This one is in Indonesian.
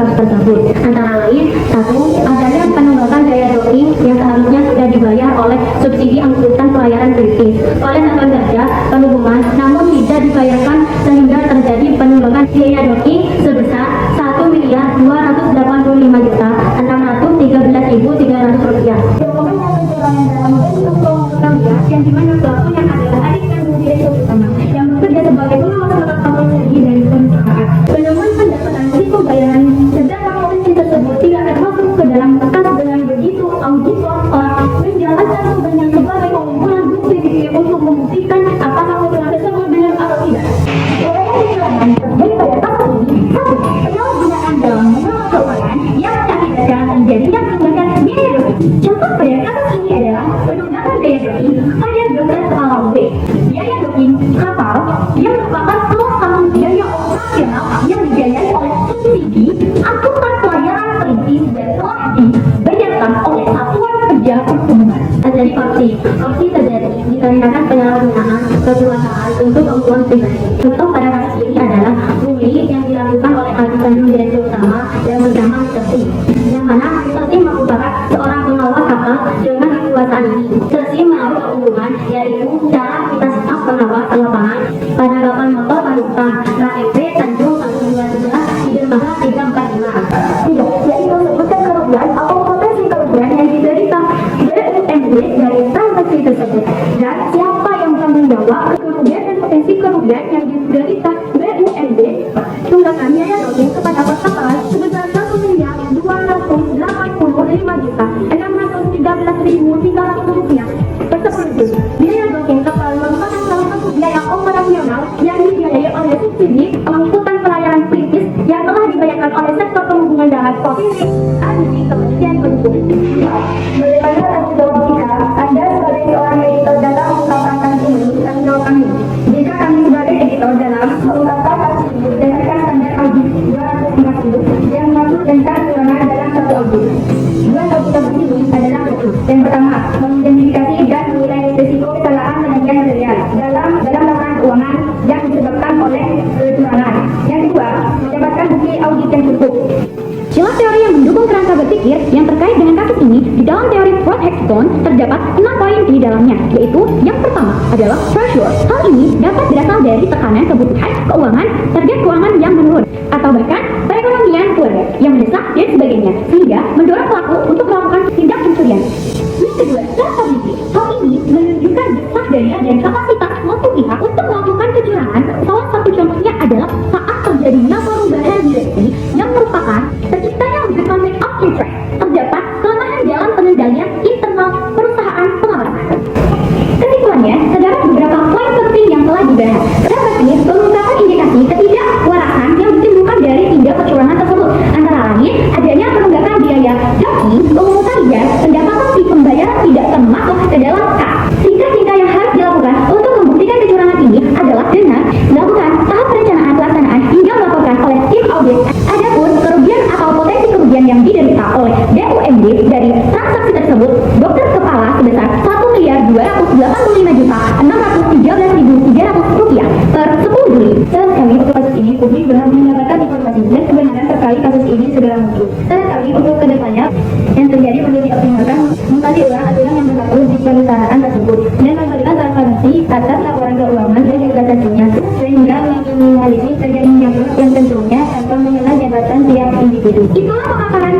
kasus tersebut. Antara lain, satu, adanya penunggakan biaya docking yang seharusnya sudah dibayar oleh subsidi angkutan pelayaran kritis oleh Satuan Kerja Perhubungan, namun tidak dibayarkan sehingga terjadi penunggakan biaya docking sebesar Rp1.255.613.300. Dokumen yang tercantum dalam bentuk formulir yang dimana pelakunya adalah adik kandung direktur utama yang bekerja sebagai pengawas pengetahuan energi dari perusahaan. Penemuan pendapatan risiko bayaran sedangkan polisi tersebut tidak termasuk ke dalam berkas dengan begitu auditor menjelaskan sumbernya sebagai pengumpulan bukti untuk membuktikan apakah hubungan tersebut benar atau tidak. Keterangan terdiri pada kasus ini: satu, penyalahgunaan dalam mengelola keuangan yang mengakibatkan terjadinya penunggakan biaya docking. Contoh pada kasus ini adalah penunggakan biaya docking pada Dr. Kepala UB. Biaya docking kapal yang merupakan salah satu biaya operasional yang dibiayai oleh subsidi angkutan pelayaran perintis dan telah dibayarkan oleh Satuan Kerja Perhubungan. Terjadi korupsi terjadi dikarenakan penyalahgunaan kekuasaan untuk keuntungan pribadi. Contoh pada kasus ini adalah pungli yang dilakukan oleh adik kandung direktur utama yang bernama Mr. T, yang mana Mr. T merupakan seorang pengawal kapal dengan kekuasaan ini. Mr. T menaruh keuntungan yaitu cara kita staf pengawas lapangan pada kapal motor penumpang KMP Tanjung 112 di dermaga 345. Tidak, yaitu sebutkan kerugian atau potensi kerugian yang diderita BUMD dari transaksi tersebut, dan siapa yang bertanggung jawab kerugian dan potensi kerugian yang diderita BUMD. Tunggakan biaya docking kepada kapal sebesar Rp1.285.613.300 per 10 juz. Biaya docking kapal merupakan salah satu biaya operasional yang dibiayai oleh subsidi angkutan pelayaran kritis yang telah dibayarkan oleh sektor perhubungan darat Provinsi Adisi Kementerian Perhubungan. Bagaimana tanggung jawab kita? Anda sebagai seorang editor dalam mengungkapkan kasus ini, tanggung jawab kami. Jika kami sebagai editor dalam mengungkapkan kasus ini berdasarkan standar audit 250 yang masuk tentang kewenangan dalam satu audit. Dua audit ini adalah berikut. Yang pertama, mengidentifikasi dan menilai risiko kesalahan penyajian material dalam laporan keuangan yang disebabkan oleh kecurangan. Yang kedua, mendapatkan bukti audit yang cukup. Jelas teori yang mendukung kerangka berpikir yang terkait dengan kasus ini di dalam teori fraud hackathon terdapat 6 poin di dalamnya, yaitu yang pertama adalah pressure. Hal ini dapat berasal dari tekanan kebutuhan keuangan, target keuangan yang menurun, atau bahkan perekonomian keluarga yang mendesak dan sebagainya, sehingga mendorong pelaku untuk melakukan tindak pencurian. Yang kedua, traceability. Hal ini menunjukkan desak daya dan kapasitas suatu pihak untuk melakukan kecurangan. Salah satu contohnya adalah saat terjadinya perubahan direksi yang merupakan terciptanya lebih konflik of interest. Terdapat kelemahan dalam pengendalian internal perusahaan pengawasan. Kesimpulannya, terdapat beberapa poin penting yang telah dibahas. Terdapat ini mengungkapkan indikasi ketidakwarasan yang ditimbulkan dari tindak kecurangan tersebut. Antara lain, adanya penunggakan biaya docking, pemungutan ijaz, pendapatan si pembayaran tidak termasuk ke dalam kas. Tingkat-tingkat yang harus dilakukan untuk membuktikan kecurangan ini adalah dengan melakukan tahap perencanaan pelaksanaan hingga melaporkan oleh tim audit. Adapun kerugian atau potensi kerugian yang diderita oleh BUMD dari transaksi tersebut, dokter kepala sebesar Rp1.285.613.300 per 10 Juli. Saran kami untuk kasus ini, publik berhak mendapatkan informasi dan kebenaran terkait kasus ini segera muncul. Saran kami untuk kedepannya yang terjadi perlu dioptimalkan, mengkaji ulang aturan yang berlaku di perusahaan tersebut dan memberikan transparansi atas laporan keuangan dan transaksinya, sehingga meminimalisir terjadinya yang tentunya tanpa mengenal jabatan tiap individu. Itulah pemaparan